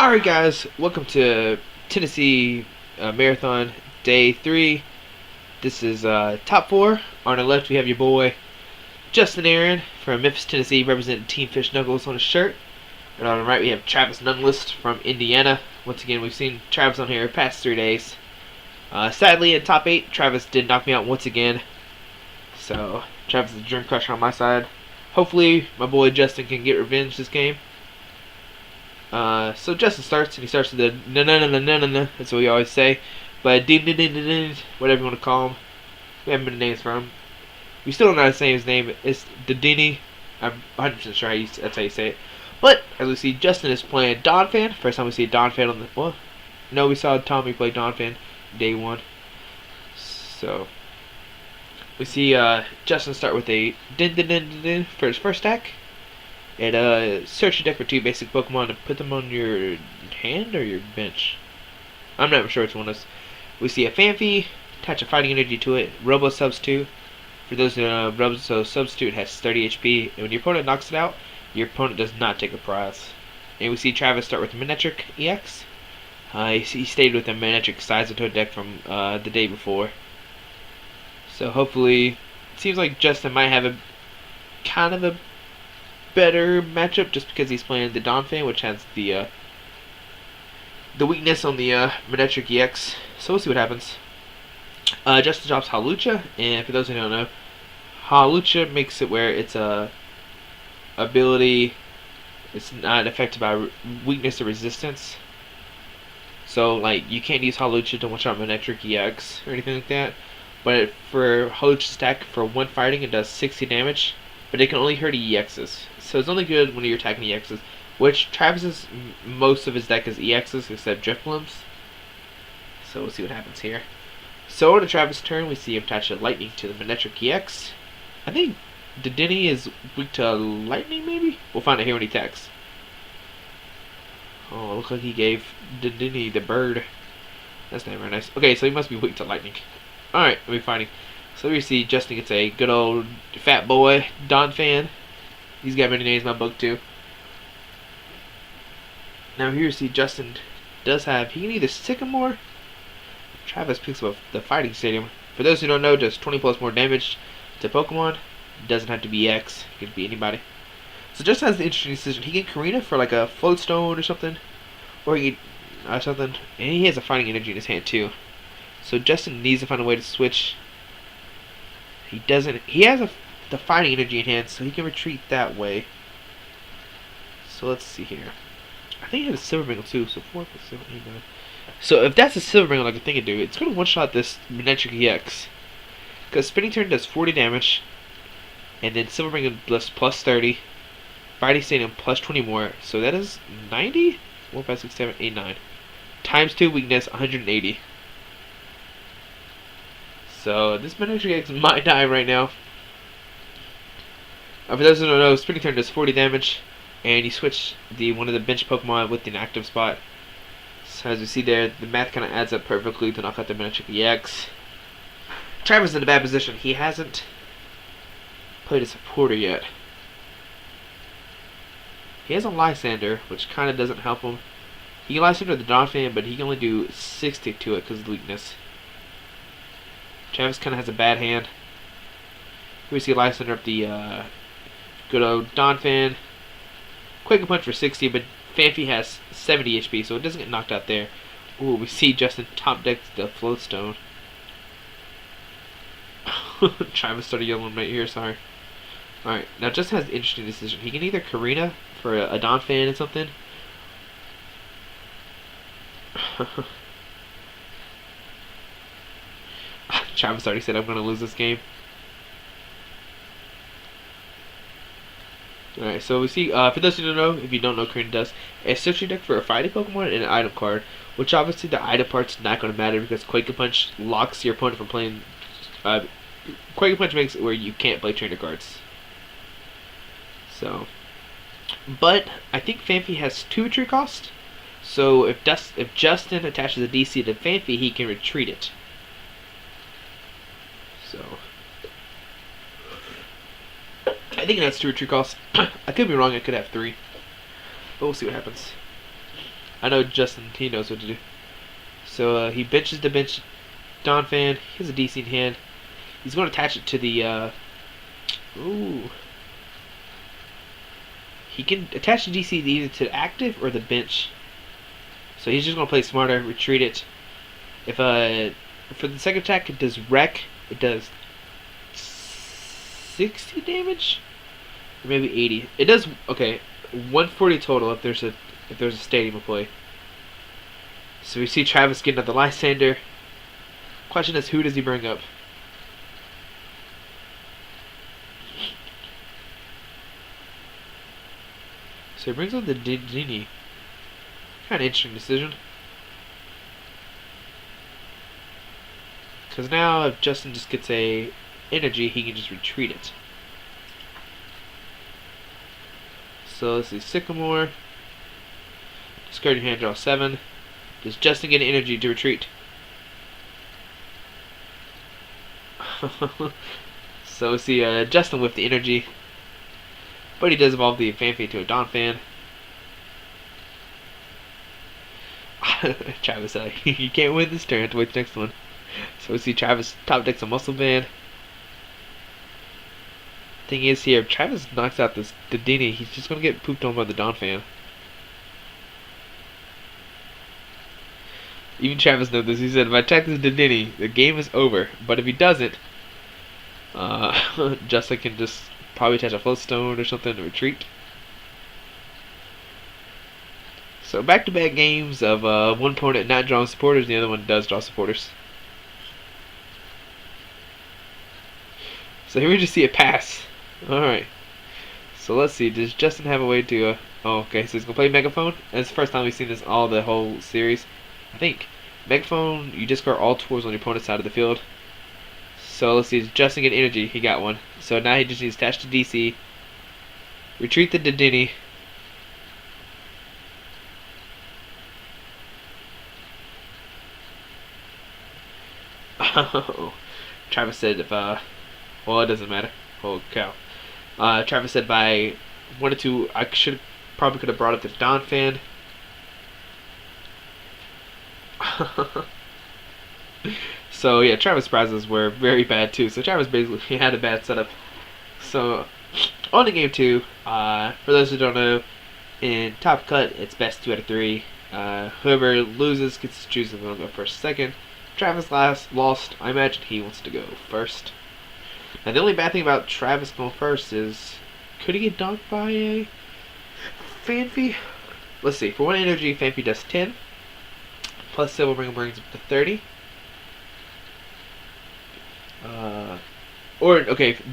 Alright guys, welcome to Tennessee Marathon Day 3. This is top 4. On the left we have your boy Justin Aaron from Memphis, Tennessee, representing Team Fish Knuckles on his shirt. And on the right we have Travis Nunlist from Indiana. Once again, we've seen Travis on here past 3 days. Sadly, in top 8, Travis did knock me out once again. So, Travis is a dream crusher on my side. Hopefully, my boy Justin can get revenge this game. So Justin starts, and he starts with the no. That's what we always say. But whatever you want to call him. We haven't been names for him. We still don't know how to say his name. It's Didini. I'm 100% sure that's how you say it. But as we see, Justin is playing Donphan. First time we see Donphan on the. Well, no, we saw Tommy play Donphan day 1. So we see Justin start with a din for his first attack. And search your deck for 2 basic Pokemon and put them on your hand or your bench. I'm not sure which one is. We see a Phanpy, attach a fighting energy to it, Robo Substitute. For those who don't know, Robo Substitute has 30 HP, and when your opponent knocks it out, your opponent does not take a prize. And we see Travis start with the Manectric EX. He stayed with the Manectric Seismatoad deck from the day before. So hopefully, it seems like Justin might have a kind of a better matchup just because he's playing the Donphan, which has the weakness on the Manectric EX. So we'll see what happens. Justin drops Hawlucha, and for those who don't know, Hawlucha makes it where it's a ability. It's not affected by weakness or resistance. So like you can't use Hawlucha to one-shot Manectric EX or anything like that. But for Hawlucha's attack for 1 fighting, it does 60 damage. But it can only hurt EXs. So it's only good when you're attacking EXs. Which Travis's, most of his deck is EXs except Drifblims. So we'll see what happens here. So on the Travis turn, we see him attach a Lightning to the Manectric EX. I think Dedenne is weak to Lightning, maybe? We'll find out here when he attacks. Oh, it looks like he gave Dedenne the bird. That's not very nice. Okay, so he must be weak to Lightning. Alright, we'll be fighting. So we see Justin gets a good old fat boy, Donphan. He's got many names in my book too. Now here you see Justin does have, he can either Sycamore. Travis picks up the Fighting Stadium. For those who don't know, does 20 plus more damage to Pokemon. It doesn't have to be X, it can be anybody. So Justin has the interesting decision. He can Karina for like a Floatstone or something. Or he can, something. And he has a Fighting Energy in his hand too. So Justin needs to find a way to switch. He doesn't. He has the fighting energy in hand, so he can retreat that way. So let's see here. I think he has a Silver Bangle too. So 4 plus 7, 8, 9. So if that's a Silver Bangle, like I think it do, it's gonna one-shot this Manectric EX. Because Spinning Turn does 40 damage, and then Silver Bangle does plus 30. Fighting Stadium plus 20 more. So that is 90. 1, 5, 6, 7, 8, 9. Times 2 weakness, 180. So this Manectric EX might die right now. For those who don't know, Spinning Turn does 40 damage, and you switch one of the bench Pokemon with the inactive spot. So as you see there, the math kind of adds up perfectly to knock out the Manectric EX. Travis is in a bad position. He hasn't played a supporter yet. He has a Lysander, which kind of doesn't help him. He can Lysander the Donphan, but he can only do 60 to it because of the weakness. Travis kind of has a bad hand. Here we see Lysander up the good old Donphan. Quick Punch for 60, but Phanpy has 70 HP, so it doesn't get knocked out there. Ooh, we see Justin top deck the Floatstone. Travis started yelling right here, sorry. Alright, now Justin has an interesting decision. He can either Karina for a Donphan and something. Travis already said I'm going to lose this game. Alright, so we see, for those who don't know, if you don't know what Karina does, it's search your deck for a fighting Pokemon and an item card, which obviously the item part's not going to matter because Quake Punch locks your opponent from playing, Quake Punch makes it where you can't play trainer cards. So, but I think Phanpy has 2 retreat cost, so if Justin attaches a DC to Phanpy, he can retreat it. So I think that's 2 or 2 costs. I could be wrong, I could have 3. But we'll see what happens. I know Justin, he knows what to do. So he benches the bench Donphan. He has a decent hand. He's going to attach it to the. Ooh. He can attach the DC either to active or the bench. So he's just going to play smarter, retreat it. If for the second attack it does wreck, it does 60 damage, or maybe 80. It does 140 total if there's a stadium play. So we see Travis getting up the Lysander. Question is, who does he bring up? So he brings up the Dini. Kind of interesting decision. Because now if Justin just gets a energy, he can just retreat it. So let's see, Sycamore. Discard your hand, draw 7. Does Justin get an energy to retreat? So let's see, Justin with the energy. But he does evolve the Fanfy to a Donphan. Travis, you can't win this turn, have to wait the next one. So we see Travis top decks a Muscle Band. Thing is here, if Travis knocks out the Dini, he's just gonna get pooped on by the Donphan. Even Travis knows this. He said, if I attack this Dini, the game is over. But if he doesn't, Justin can just probably attach a Floatstone or something to retreat. So back-to-back games of one opponent not drawing supporters, the other one does draw supporters. So here we just see a pass. Alright. So let's see, does Justin have a way to... oh, okay, so he's going to play Megaphone. That's the first time we've seen this all the whole series. I think. Megaphone, you discard all tools on your opponent's side of the field. So let's see, does Justin get energy? He got one. So now he just needs to attach to DC. Retreat the Dini. Oh. Travis said if, well, it doesn't matter. Holy cow. Travis said by 1 or 2, I probably could have brought up the Donphan. So yeah, Travis' prizes were very bad too. So Travis basically had a bad setup. So on to game 2. For those who don't know, in Top Cut, it's best 2 out of 3. Whoever loses gets to choose if they'll go first or second. Travis lost. I imagine he wants to go first. Now the only bad thing about Travis going first is, could he get dunked by a Fanfy? Let's see. For 1 energy, Fanfy does 10. Plus Silverbringer brings up to 30.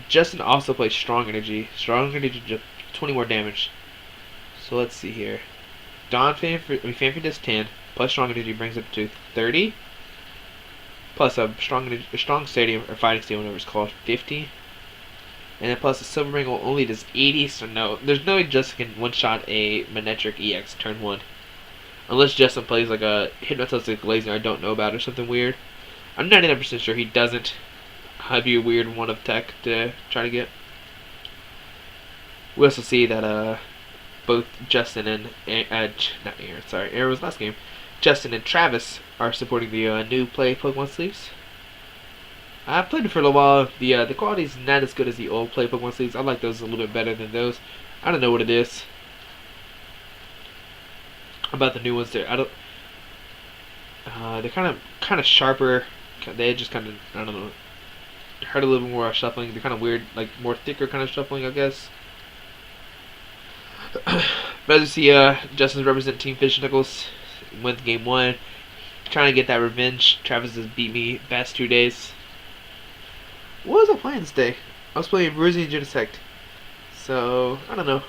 Justin also plays Strong Energy. Strong Energy does 20 more damage. So let's see here. Fanfy does 10. Plus Strong Energy brings up to 30. Plus a strong stadium or fighting stadium, whatever it's called, 50. And then plus the Silverbringer only does 80, so no, there's no way Justin can one-shot a Manectric EX turn 1. Unless Justin plays like a Hypnotistic Laser I don't know about or something weird. I'm 99% sure he doesn't. That'd be a weird one of tech to try to get. We also see that both Justin and Aaron was last game. Justin and Travis are supporting the new Play Pokemon sleeves. I've played it for a little while. The quality's not as good as the old Play Pokemon sleeves. I like those a little bit better than those. I don't know what it is about the new ones. They're kind of sharper. They just kind of, I don't know, hurt a little more shuffling. They're kind of weird, like more thicker kind of shuffling, I guess. But as you see, Justin's representing Team Fish Nichols. Wins game 1. Trying to get that revenge. Travis has beat me past 2 days. What was I playing this day? I was playing Bruising Genesect. So, I don't know.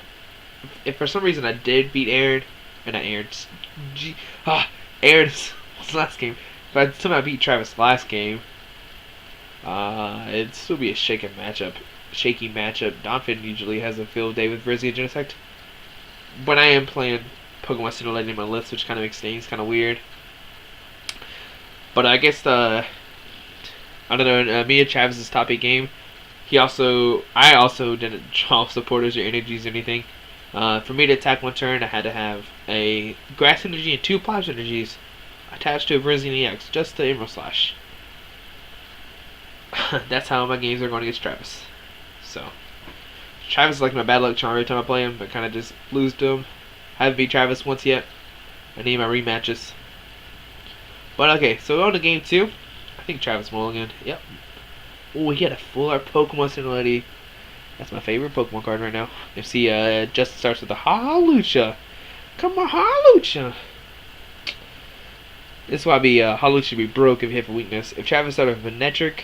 If for some reason I did beat Aaron, or not Aaron, Aaron's last game. If I somehow beat Travis last game, it'd still be a shaky matchup. Donphan usually has a field day with Brizzy and Genesect. But I am playing Pokemon Sinnoh in my list, which kind of makes things kind of weird. But I guess I don't know. Me and Travis's top 8 game. I also didn't draw supporters or energies or anything. For me to attack one turn, I had to have a Grass Energy and 2 Plasma Energies attached to a Brazilian EX, just the Emerald Slash. That's how my games are going against Travis. So, Travis is like my bad luck charm every time I play him, but kind of just lose to him. Haven't beat Travis once yet. I need my rematches. But okay, so we're on to game 2. I think Travis Mulligan. Yep. Oh, he had a full art Pokemon Singularity. That's my favorite Pokemon card right now. You see, Justin starts with a Hawlucha. Come on, Hawlucha. This is why Hawlucha should be broke if you hit for weakness. If Travis started with Manectric,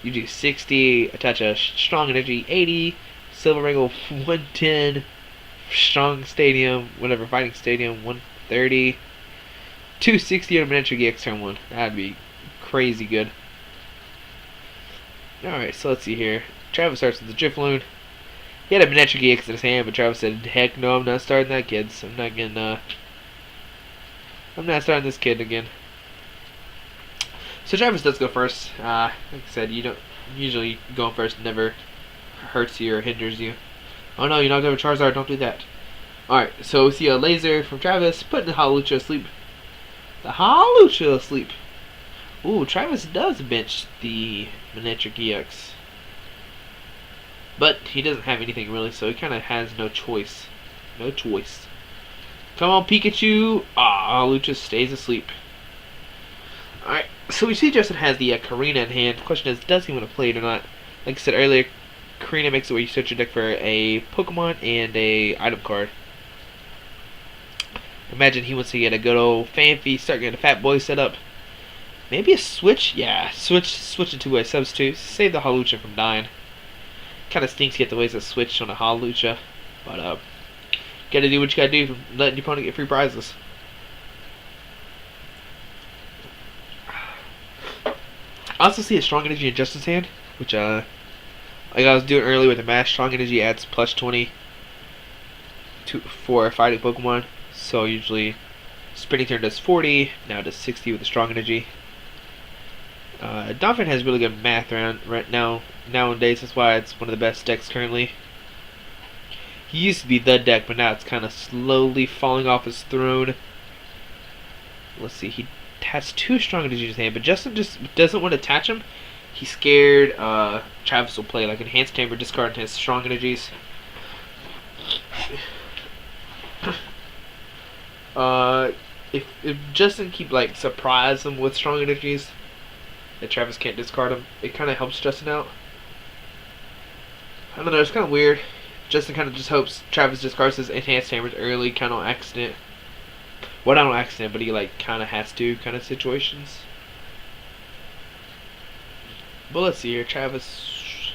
you do 60, attach a Strong Energy 80, Silver Wrangle 110, Strong Stadium, whatever, Fighting Stadium 130, 260 on Manectric EX turn 1. That'd be crazy good. Alright, so let's see here. Travis starts with the Drifblim. He had a Manectric EX in his hand, but Travis said, heck no, I'm not starting that, kids. I'm not starting this kid again. So Travis does go first. Like I said, you don't usually going first never hurts you or hinders you. Oh no, you're not going to Charizard, don't do that. Alright, so we see a laser from Travis, putting the Hawlucha asleep. The Hawlucha asleep. Ooh, Travis does bench the Manectric EX. But he doesn't have anything really, so he kind of has no choice. No choice. Come on, Pikachu! Ah, Hawlucha stays asleep. Alright, so we see Justin has the Karina in hand. The question is, does he want to play it or not? Like I said earlier, Karina makes it where you search your deck for a Pokemon and a item card. Imagine he wants to get a good old Fanfy, start getting a Fat Boy set up. Maybe a switch? Yeah, switch into a substitute. Save the Hawlucha from dying. Kind of stinks you have to waste a switch on a Hawlucha. But, gotta do what you gotta do for letting your opponent get free prizes. I also see a Strong Energy in Justin's hand, which, like I was doing earlier with the Mash, Strong Energy adds plus 20 for a fighting Pokemon. So usually, Spinning Turn does 40, now it does 60 with the Strong Energy. Donphan has really good math right now nowadays. That's why it's one of the best decks currently. He used to be the deck, but now it's kind of slowly falling off his throne. Let's see, he has 2 Strong Energies in his hand, but Justin just doesn't want to attach them. He's scared Travis will play like Enhanced Chamber, discard his Strong Energies. If Justin keep like surprise him with Strong Energies, that Travis can't discard them, it kind of helps Justin out. I don't know, it's kind of weird. Justin kind of just hopes Travis discards his Enhanced Chambers early, kind of on accident. Well, not on accident, but he like kind of has to, kind of situations. But let's see here, Travis.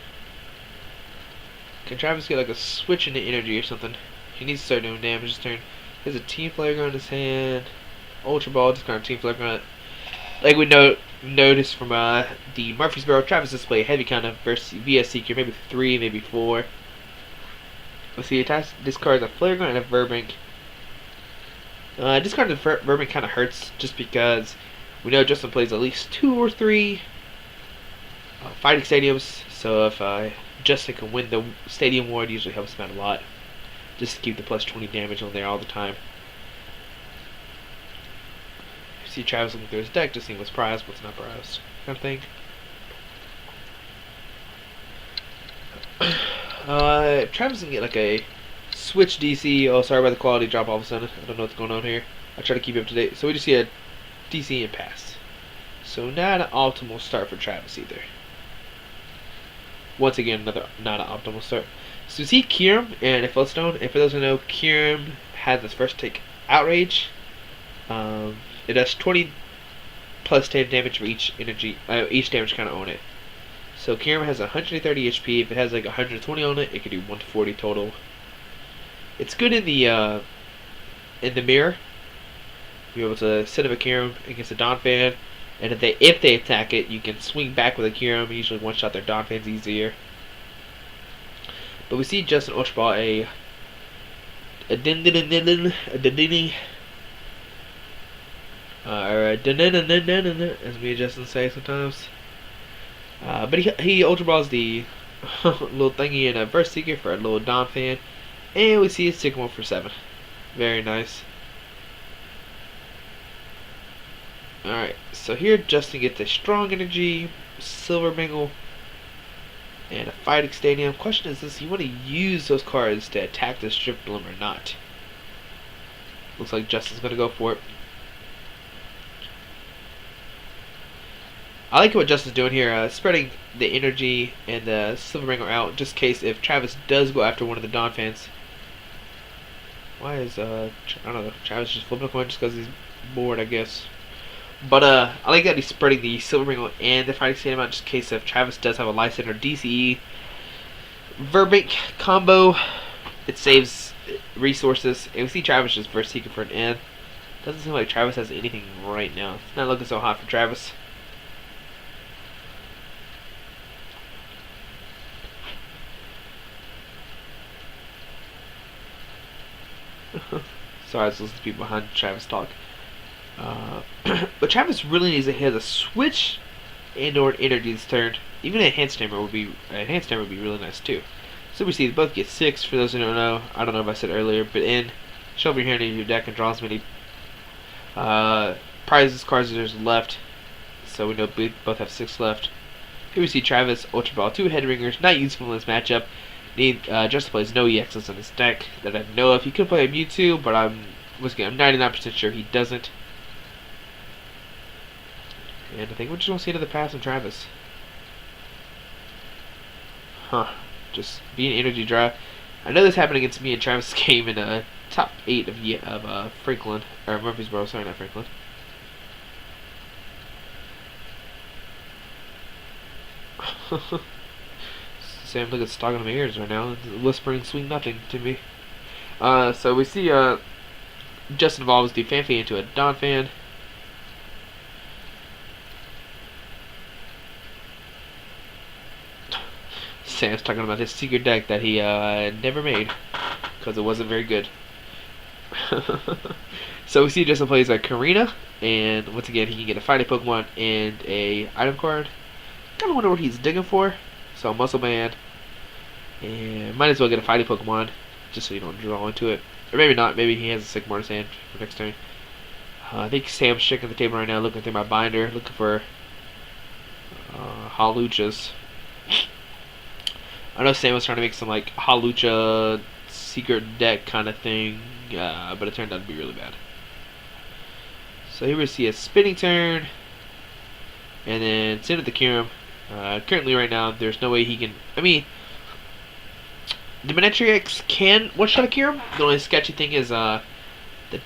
Can Travis get like a switch into energy or something? He needs to start doing damage this turn. He has a Team Flare Gun in his hand. Ultra Ball, discard Team Flare Gun. Like we noticed from the Murfreesboro, Travis display a heavy kind of versus VS Seeker, maybe 3, maybe 4. Let's see, discards a Flare Gun and a Verbank. Discarding the Verbank kind of hurts just because we know Justin plays at least 2 or 3 fighting stadiums. So if Justin can win the stadium war, it usually helps him out a lot. Just to keep the plus 20 damage on there all the time. See Travis looking through his deck, just seeing what's prized, what's not prized, kind of thing. Travis can get like a switch DC. Oh, sorry about the quality drop all of a sudden. I don't know what's going on here. I try to keep it up to date. So we just see a DC and pass. So not an optimal start for Travis either. Once again, another not an optimal start. So we see Kyurem and a Floatstone. And for those who know, Kyurem has its first take Outrage. It does 20 plus 10 damage for each each damage kind of on it. So Kyurem has 130 HP. If it has like 120 on it, it can do 140 total. It's good in the mirror. You're able to set up a Kyurem against a Donphan, and if they attack it, you can swing back with a Kyurem. Usually one shot their Donphan's easier. But we see Justin Ultra Ball a Dedenne. Or a Dedenne, as me and Justin say sometimes. But he Ultra Balls the little thingy in a Burst Seeker for a little Donphan. And we see a Sycamore for 7. Very nice. Alright, so here Justin gets a Strong Energy, Silver Bengal, and a Fighting Stadium. Question is this, you want to use those cards to attack this Drifblim or not? Looks like Justin's going to go for it. I like what Justin's doing here, spreading the energy and the Silver Bengal out, just in case if Travis does go after one of the Donphans. Why is, I don't know, Travis just flipping a coin just because he's bored, I guess. But, I like that he's spreading the Silver Bengal and the Fighting Stadium out, just in case if Travis does have a Lysan or DCE. Verbank combo, it saves resources, and we see Travis just burst seeking for an N. Doesn't seem like Travis has anything right now. It's not looking so hot for Travis. Sorry, I was listening to people behind Travis talk. But Travis really needs to hit a switch and/or energy this turn. Even an enhanced hammer would be really nice too. So we see they both get 6. For those who don't know, I don't know if I said earlier, but shuffle your hand into your deck and draw as many prizes cards as there's left. So we know we both have 6 left. Here we see Travis Ultra Ball 2 Headringers, not useful in this matchup. Justin plays no EXs on his deck that I know of. He could play a Mewtwo, but I'm 99% sure he doesn't. And I think we're just going to see another pass on Travis. Just being energy dry. I know this happened against me and Travis game in top 8 of Franklin, or Murfreesboro, sorry, not Franklin. Sam, look at stock on my ears right now. It's whispering sweet nothing to me. So we see Justin evolves the Fanfy into a Donphan. Sam's talking about his secret deck that he never made because it wasn't very good. So we see Justin plays a Karina, and once again he can get a fighting Pokemon and a item card. Kind of wonder what he's digging for. So Muscle Band, and might as well get a fighting Pokemon just so you don't draw into it, or maybe not. Maybe he has a Sycamore in his hand for next turn. I think Sam's checking the table right now, looking through my binder, looking for Haluchas. I know Sam was trying to make some like Halucha secret deck kind of thing, but it turned out to be really bad. So here we see a spinning turn, and then send it to Kyurem. Currently, right now, there's no way he can. I mean, the Manectric can one-shot a Kyurem. The only sketchy thing is the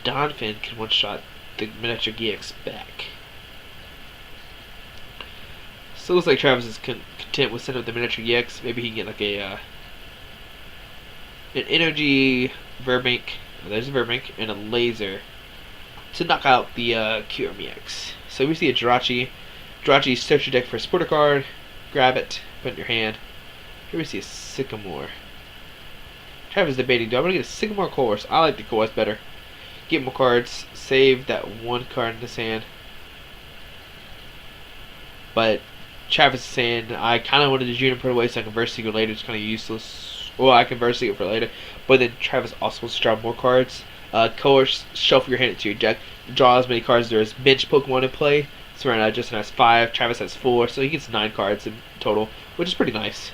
Donphan can one-shot the Manectric EX back. So it looks like Travis is content with sending up the Manectric EX. Maybe he can get like an energy Verbank. Oh, there's a Verbank and a laser to knock out the Kyurem EX. So we see a Jirachi. Jirachi, search your deck for a supporter card, grab it, put it in your hand. Here we see a Sycamore. Travis is debating, do I want to get a Sycamore Course? I like the Course better. Get more cards, save that one card in his hand. But Travis is saying, I kind of wanted to Junior put away so I can Verse Seeker later. It's kind of useless. Well, I can Verse Seeker for later. But then Travis also wants to draw more cards. Course, shuffle your hand into your deck. Draw as many cards as there is bench Pokemon in play. So right now Justin has 5, Travis has 4, so he gets 9 cards in total, which is pretty nice.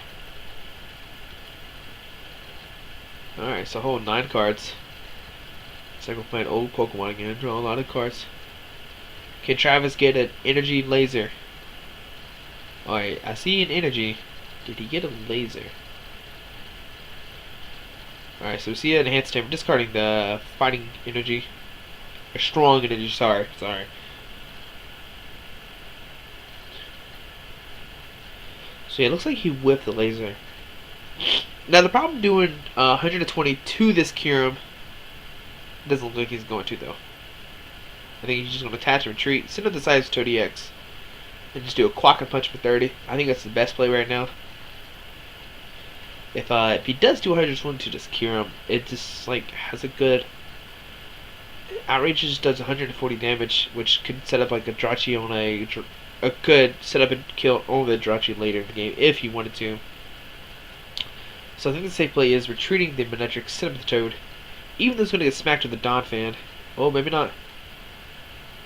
Alright, so hold 9 cards. It's like we're playing old Pokemon again, draw a lot of cards. Can Travis get an energy laser? Alright, I see an energy. Did he get a laser? Alright, so we see an enhanced hammer, discarding the fighting energy. Or strong energy, sorry. So yeah, it looks like he whipped the laser. Now the problem doing 120 to this Kyurem doesn't look like he's going to though. I think he's just going to attach and retreat, send up the Seismatoad EX, and just do a Quack and Punch for 30. I think that's the best play right now. If he does do 120 to this Kyurem, it just like has a good Outrage. Just does 140 damage, which could set up like a Jirachi on could set up and kill only the Jirachi later in the game if you wanted to. So I think the safe play is retreating the Manectric Seismatoad. Even though it's going to get smacked with the Donphan. Oh, maybe not.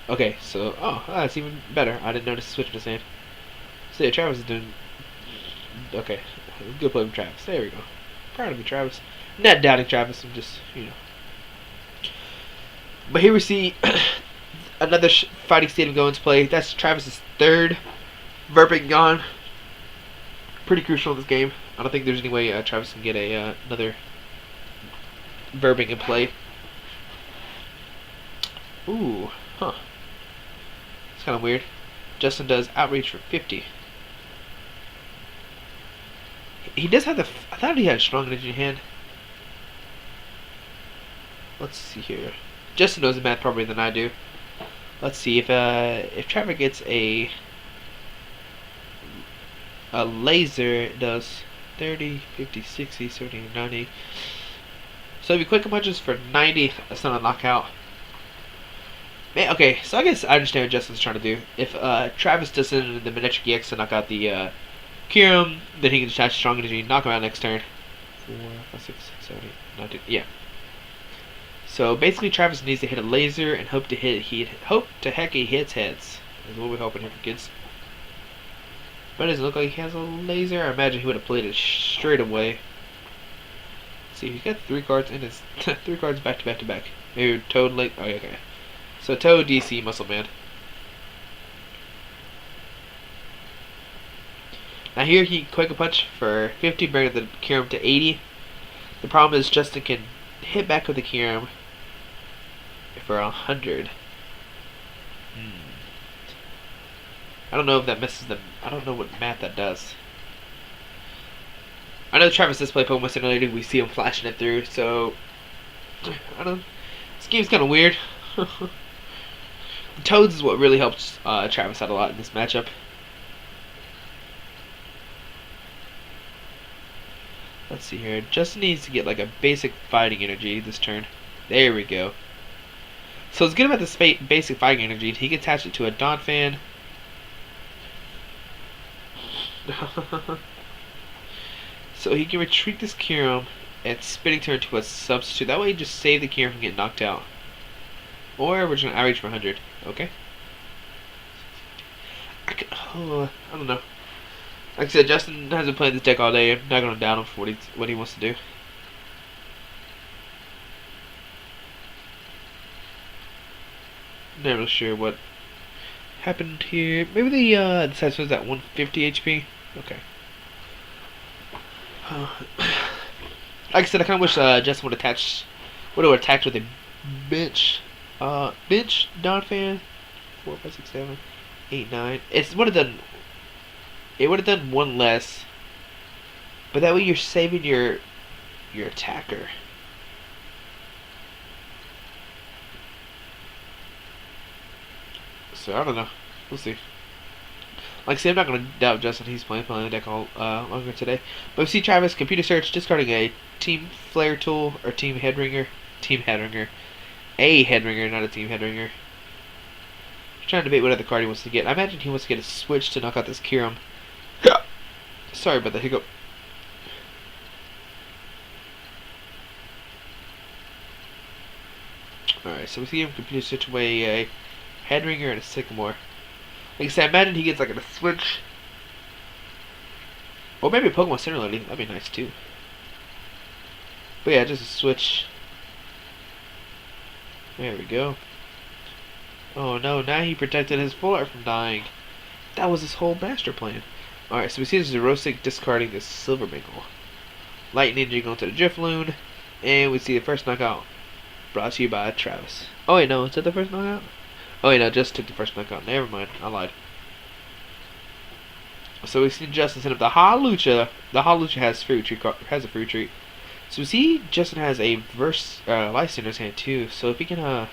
Okay, so... Oh, that's even better. I didn't notice the switch in his hand. So yeah, Travis is doing... Okay. Good play from Travis. There we go. Proud of me, Travis. Not doubting Travis. I'm just, you know. But here we see another fighting stadium go into play. That's Travis's third Verping gone. Pretty crucial in this game. I don't think there's any way Travis can get another Verping in play. Ooh, huh. It's kind of weird. Justin does outreach for 50. He does have the... I thought he had strong energy in hand. Let's see here. Justin knows the math probably than I do. Let's see if Travis gets a laser, it does 30, 50, 60, 70, 90. So if you quick punches for 90, that's not a knockout. Man, okay, so I guess I understand what Justin's trying to do. If Travis doesn't the Manectric EX to knock out the Kyurem, then he can attach strong energy, knock him out next turn. 4, 5, 6, 7, 8, 9, 10, yeah. So basically, Travis needs to hit a laser and hope to heck he hits heads. Is what we're hoping here for kids. But it doesn't look like he has a laser. I imagine he would have played it straight away. Let's see, he's got 3 cards in his 3 cards back to back to back. Maybe Toad late. Oh, yeah, okay. So Toad, DC, Muscle Man. Now here he quick a punch for 50, bringing the Kyurem to 80. The problem is Justin can hit back with the Kyurem for 100. I don't know if that misses them. I don't know what math that does. I know Travis does play Pokemon Simulator. We see him flashing it through. So I don't know. This game's kind of weird. Toads is what really helps Travis out a lot in this matchup. Let's see here. Justin needs to get like a basic fighting energy this turn. There we go. So it's good about this basic fighting energy. He can attach it to a Donphan. So he can retreat this Kyurem and spinning turn to a substitute. That way he just save the Kyurem from getting knocked out. Or we're just going to outreach for 100. Okay. I don't know. Like I said, Justin has been playing this deck all day. I'm not going to doubt him for what he wants to do. Not really sure what happened here. Maybe the Seismatoad was at 150 HP. Okay. Like I said, I kind of wish Justin would have attacked with a bench Donphan. 4, 5, 6, 7, 8, 9. It would have done one less, but that way you're saving your attacker. So I don't know. We'll see. Like I said, I'm not going to doubt Justin. He's playing the deck all longer today. But we see Travis computer search discarding a Team Flare tool or Team Headringer. Team Headringer. A Headringer, not a Team Headringer. He's trying to debate what other card he wants to get. I imagine he wants to get a switch to knock out this Kyurem. Sorry about the hiccup. Alright, so we see him computer search away a Headringer and a Sycamore. Like I said, I imagine he gets like a switch. Or maybe a Pokemon Center Lady. That'd be nice too. But yeah, just a switch. There we go. Oh no, now he protected his full art from dying. That was his whole master plan. Alright, so we see this Zerosic discarding this Silver Bengal. Lightning Ninja going to the Drifblim. And we see the first knockout. Brought to you by Travis. Oh wait, no, is that the first knockout? Oh wait, no, just took the first knockout. Never mind, I lied. So we see Justin set up the Hawlucha. The Hawlucha has a fruit treat. So we see Justin has a Lysander in his hand too. So if he can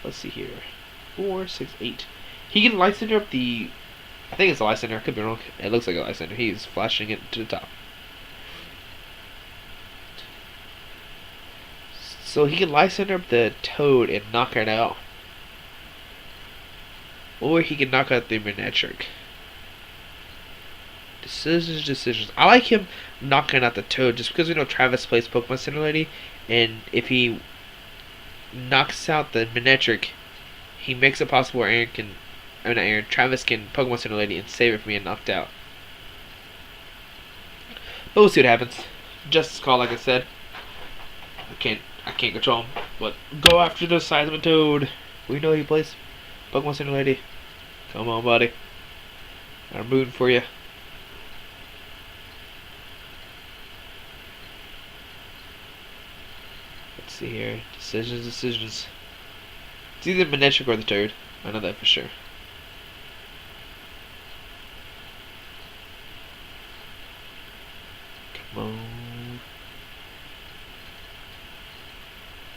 let's see here. 4, 6, 8. He can Lysander up the, I think it's a Lysander, I could be wrong. It looks like a Lysander. He's flashing it to the top. So he can Lysander up the Toad and knock it out. Or he can knock out the Manectric. Decisions. I like him knocking out the Toad just because we know Travis plays Pokemon Center Lady, and if he knocks out the Manectric, he makes it possible where Travis can Pokemon Center Lady and save it from being knocked out. But we'll see what happens. Justice call, like I said. I can't control him, but go after the Seismatoad. We know he plays Pokemon Center Lady. Come on, buddy. I'm rooting for you. Let's see here. Decisions. It's either Manectric or the Toad. I know that for sure. Come on.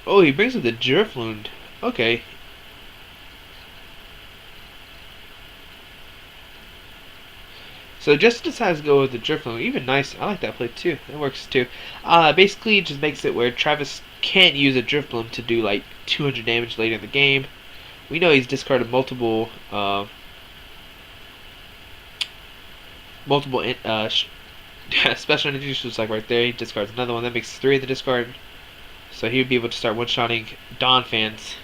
Oh, he brings up the Drifblim. Okay. So just decides to go with the Drifblim. Even nice. I like that play too. That works too. Basically, it just makes it where Travis can't use a Drifblim to do like 200 damage later in the game. We know he's discarded multiple special energies, just like right there. He discards another one. That makes 3 in the discard. So he would be able to start one-shotting Donphans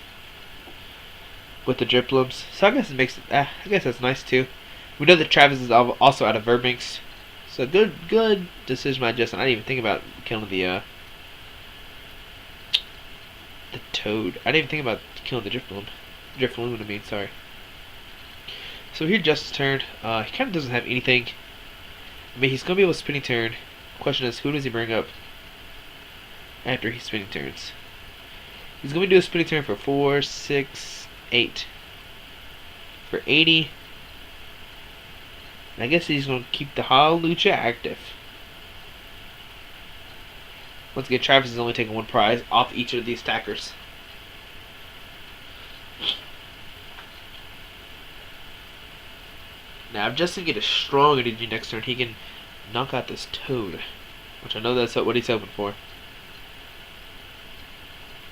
with the Driplims. So I guess it makes I guess that's nice too. We know that Travis is also out of Verbanks. So good decision by Justin. I didn't even think about killing the Toad. I didn't even think about killing the Drifblim. Drifblim, I mean, sorry. So here Justin's turn. He kind of doesn't have anything. I mean, he's going to be able to spinning turn. Question is, who does he bring up after he's spinning turns? He's going to do a spinning turn for 4, 6, 8. For 80. And I guess he's going to keep the Hallelujah active. Once again, Travis is only taking 1 prize off each of these attackers. Now, if Justin get a strong energy next turn, he can knock out this Toad. Which I know that's what he's hoping for.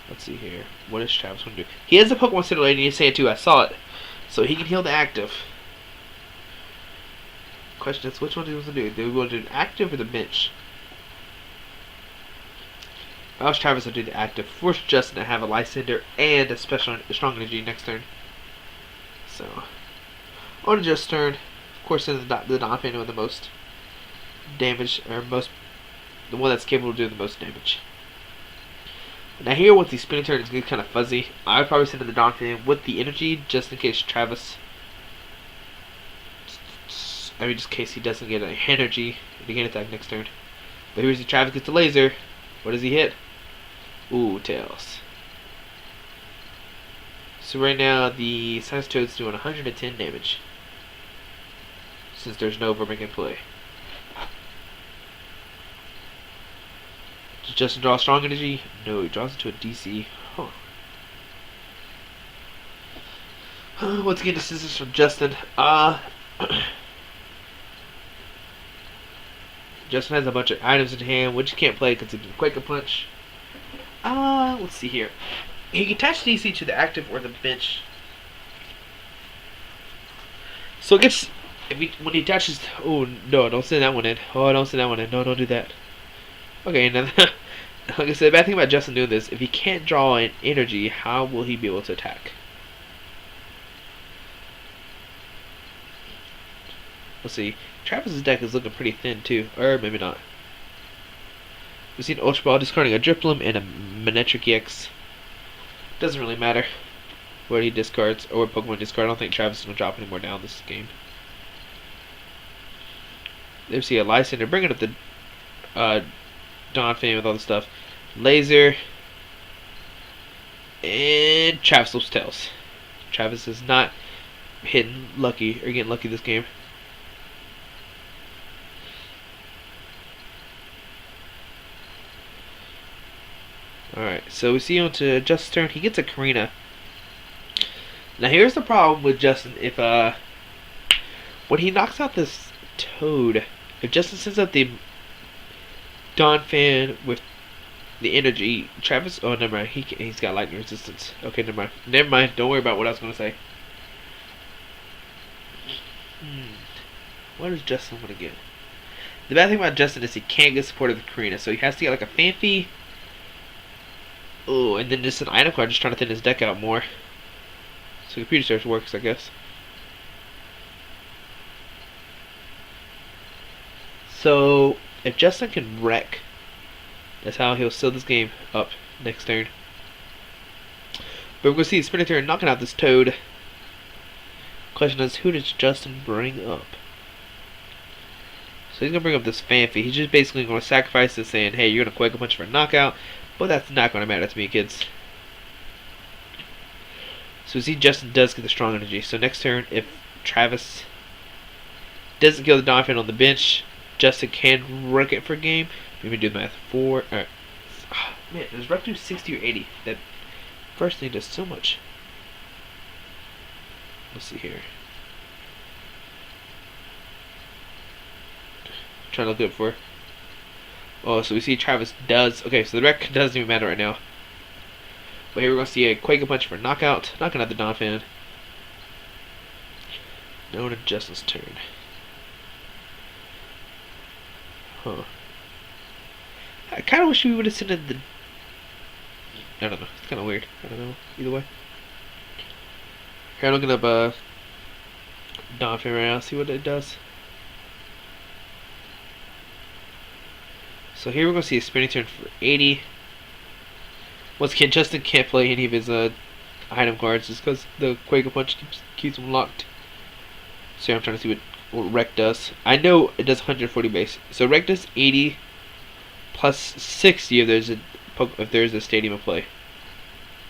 Let's see here. What is Travis going to do? He has a Pokemon Center Lady, and you say it too, I saw it. So he can heal the active. Question is, which one do we want to do? Do we want to do an active or the bench? I was Travis to do the active. Force Justin to have a Lysander and a strong energy next turn. So, on Justin's turn, of course, the Donphan with the most damage, or the one that's capable of doing the most damage. Now here, with the spinning turn, it's getting kind of fuzzy. I would probably send in the Donphan with the energy, just in case Travis. I mean, just in case he doesn't get an energy to get attack next turn. But here's the Travis gets the laser. What does he hit? Ooh, Tails. So right now, the Seismatoad's doing 110 damage. Since there's no Verbank in play. Does Justin draw strong energy? No, he draws it to a DC. Huh. Once again, this is from Justin. Justin has a bunch of items in hand, which he can't play because he can Quake a Punch. Let's see here. He can attach DC to the active or the bench. So it gets when he attaches. Oh no! Don't send that one in. Oh, don't send that one in. No, don't do that. Okay, now like I said, the bad thing about Justin doing this, if he can't draw an energy, how will he be able to attack? Let's see. Travis's deck is looking pretty thin too, or maybe not. We've seen Ultra Ball discarding a Drifblim and a Manectric EX. Doesn't really matter what he discards or what Pokemon discard. I don't think Travis is going to drop any more down this game. There's see a Lysander bringing up the Donphan with all the stuff. Laser. And Travis loops Tails. Travis is not hitting lucky or getting lucky this game. Alright, so we see on to Justin's turn. He gets a Karina. Now here's the problem with Justin. If when he knocks out this Toad, if Justin sends out the Donphan with the energy, Travis, oh never mind, he's got lightning resistance. Okay, never mind, don't worry about what I was going to say. What does Justin want to get? The bad thing about Justin is he can't get support of the Karina, so he has to get like a Fanfi. Oh, and then just an item card, just trying to thin his deck out more. So computer search works, I guess. So if Justin can wreck, that's how he'll seal this game up next turn. But we're going to see Spinner knocking out this Toad. Question is, who does Justin bring up? So he's going to bring up this Fanfi. He's just basically going to sacrifice this, saying, hey, you're going to Quake a Punch for a knockout. But that's not going to matter to me, kids. So see, Justin does get the strong energy. So next turn, if Travis doesn't kill the Donphan on the bench, Justin can wreck it for a game. Maybe do the math. 4. Alright. Oh, man, does Wreck do 60 or 80? That first thing does so much. Let's see here. Trying to look it for. Oh, so we see Travis does. Okay, so the wreck doesn't even matter right now. But here we're going to see a Quake a Punch for knockout. Knocking out the Donphan. Now to Justin's turn. Huh. I kind of wish we would have sent in the... I don't know. It's kind of weird. I don't know. Either way. Here, I'm looking up Donphan right now. See what it does. So here we're going to see a spinning turn for 80. Once again, Justin can't play any of his item cards just because the Quake a Punch keeps him locked. So I'm trying to see what Wreck does. I know it does 140 base. So Wreck does 80 plus 60 if there's a stadium of play.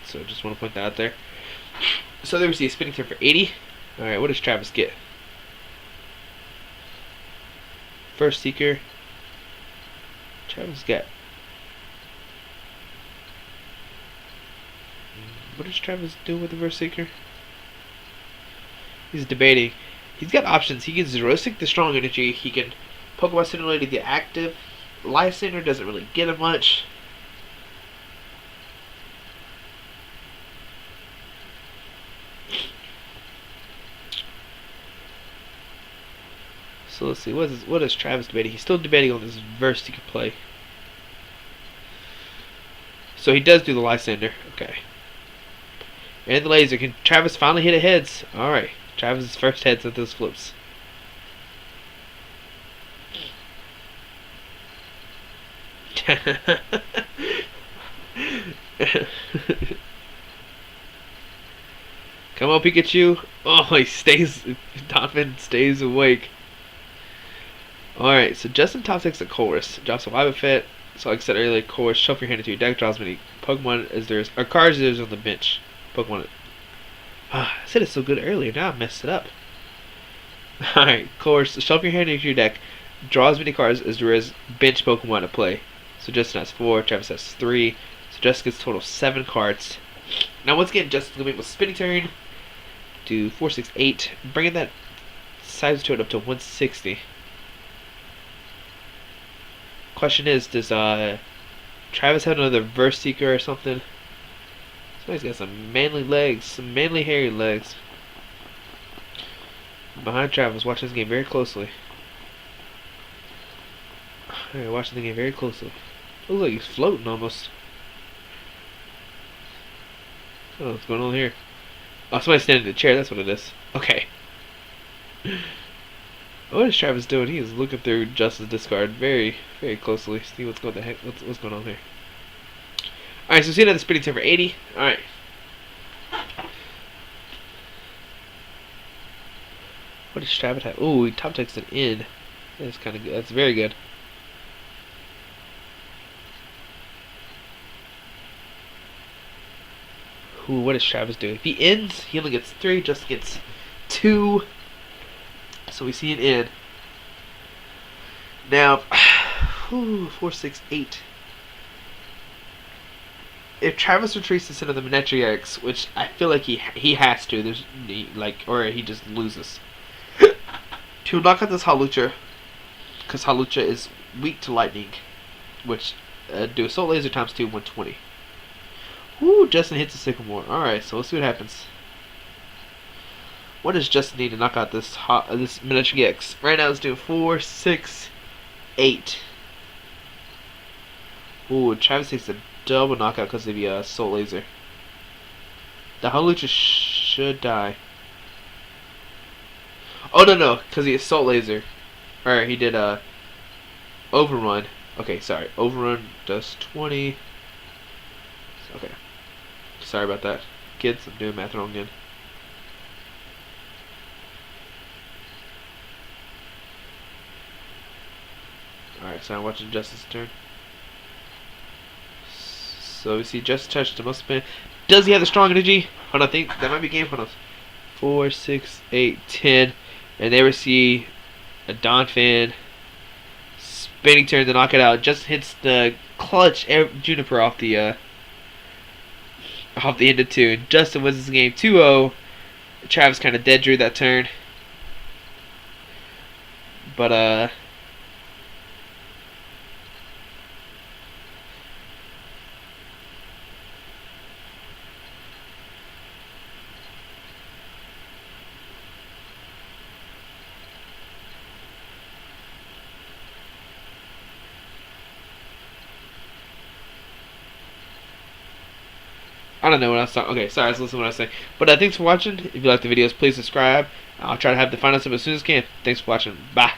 So I just want to point that out there. So there we see a spinning turn for 80. Alright, what does Travis get? First Seeker. Travis got... What does Travis do with the First Seeker? He's debating. He's got options. He can Zero Stick the strong energy. He can Pokemon Simulator the active. Lysander doesn't really get him much. So let's see, what is Travis debating? He's still debating on this verse he could play. So he does do the Lysander. Okay. And the laser. Can Travis finally hit a heads? Alright. Travis' first heads at those flips. Come on, Pikachu. Oh, he stays. Donphan stays awake. Alright, so Justin top takes a chorus. Drops a Wobbuffet. So like I said earlier, chorus, shuffle your hand into your deck, draws many Pokemon as there's or cards as there's on the bench. Pokemon. I said it so good earlier, now I messed it up. Alright, chorus, shuffle your hand into your deck, draws many cards as there is bench Pokemon to play. So Justin has 4, Travis has 3. So Justin gets a total of 7 cards. Now once again, Justin's gonna be able to spinning turn. Do 4, 6, 8. Bringing that Seismatoad up to 160. Question is, does Travis have another Verse Seeker or something? Somebody's got some manly legs, some manly hairy legs. Behind Travis, watching this game very closely. Alright, watching the game very closely. Looks like he's floating almost. Oh, what's going on here? Oh, somebody's standing in the chair, that's what it is. Okay. What is Travis doing? He is looking through Justin's discard very, very closely. See what's going on here. Alright, so see another spinning turn for 80. Alright. What does Travis have? Ooh, he top takes an in. That's kind of good. That's very good. Ooh, what does Travis do? If he ends, he only gets 3. Justin gets 2. So we see an in. Now, 4, 6, 8. If Travis retreats instead of the Manectric, which I feel like he has to, or he just loses. To knock out this Hawlucha, because Hawlucha is weak to lightning, which do Assault Laser times 2, 120. Woo, Justin hits a Sycamore. Alright, so let's see what happens. What does Justin need to knock out this Manectric? Right now it's doing 4, 6, 8. Ooh, Travis takes a double knockout because of the Soul Laser. The Hawlucha should die. Oh, no, because he has Soul Laser. Or he did Overrun. Okay, sorry. Overrun does 20. Okay. Sorry about that. Kids, I'm doing math wrong again. Alright, so I'm watching Justice's turn. So we see Justice touch the most spin. Does he have the strong energy? Hold on, I think that might be game. Hold on. 4, 6, 8, 10. And there we see a Donphan spinning turn to knock it out. Just hits the clutch Juniper off the end of 2. Justin wins this game 2-0. Travis kind of dead drew that turn. But I don't know what I was talking. Okay, sorry, I was listening to what I was saying. But thanks for watching. If you like the videos, please subscribe. I'll try to have the final up as soon as I can. Thanks for watching. Bye.